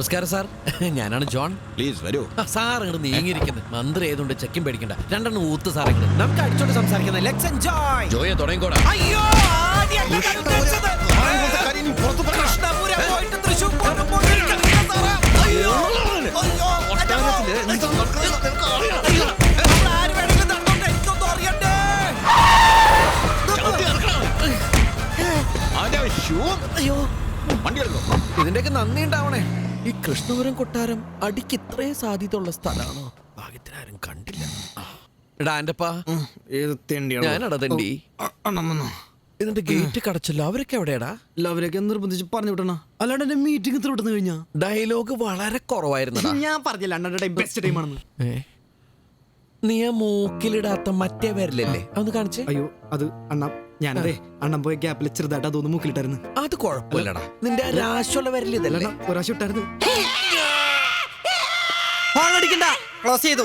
നമസ്കാരം സാർ, ഞാനാണ് John. Please വരൂ. സാർ ഇങ്ങോട്ട് നീങ്ങിയിരിക്കുന്നത് മന്ത്രി ഏതുകൊണ്ട് ചെക്കും പേടിക്കണ്ട. രണ്ടെണ്ണം ഊത്ത് സാർ ഇങ്ങോട്ട് നമുക്ക് അടിച്ചോണ്ട് സംസാരിക്കുന്നത്. Let's enjoy. ജോയെ തുടങ്ങിക്കോടാ. അയ്യോ, ആദ്യമല്ല ഞാൻ ഉദ്ദേശിച്ചത്. കൃഷ്ണപുരം പോയിട്ട് തൃശ്ശൂർ പോകുമ്പോൾ ഇരിക്കണില്ല സാറേ. അയ്യോ, അയ്യോ, അയ്യോ. ആര് വേണമെങ്കിലും തന്നോട്ടെ, എനിക്കൊന്നും അറിയണ്ടേ. അയ്യോ, ഇതിന്റെയൊക്കെ നന്ദി ഉണ്ടാവണേ. ഈ കൃഷ്ണപുരം കൊട്ടാരം അടിക്ക് ഇത്രയും സാധ്യതയുള്ള സ്ഥലമാണോ? ഭാഗ്യത്തിനാരും കണ്ടില്ല. എടാ ആൻ്റപ്പാ, ഞാനടാ തണ്ടി. ഇതിന്റെ ഗേറ്റ് കടച്ചല്ലോ. അവരൊക്കെ എവിടെയാടാ? അവരൊക്കെ നിർബന്ധിച്ച് പറഞ്ഞു വിട്ടണ. അല്ലാണ്ട് എന്റെ മീറ്റിംഗ് ഇത്ര വിട്ടെന്ന് കഴിഞ്ഞാ ഡയലോഗ് വളരെ കുറവായിരുന്നു. ഞാൻ പറഞ്ഞില്ല അണ്ണന്റെ ബെസ്റ്റ് ടൈം ആണെന്ന്. നീ ആ മൂക്കിലിടാത്ത മറ്റേ വരലല്ലേ, അതൊന്ന് കാണിച്ചേ. അയ്യോ, അത് അണ്ണ ഞാനതേ അണ്ണൻ പോയ ഗ്യാപ്പിൽ ചെറുതായിട്ട് അതൊന്ന് മൂക്കിലിട്ടായിരുന്നു. അത് കുഴപ്പമില്ലടാ, നിന്റെ രാശുള്ള വരല് ഇതല്ലേ. ഒരാശം ഇട്ടായിരുന്നു. ക്ലോസ് ചെയ്തു.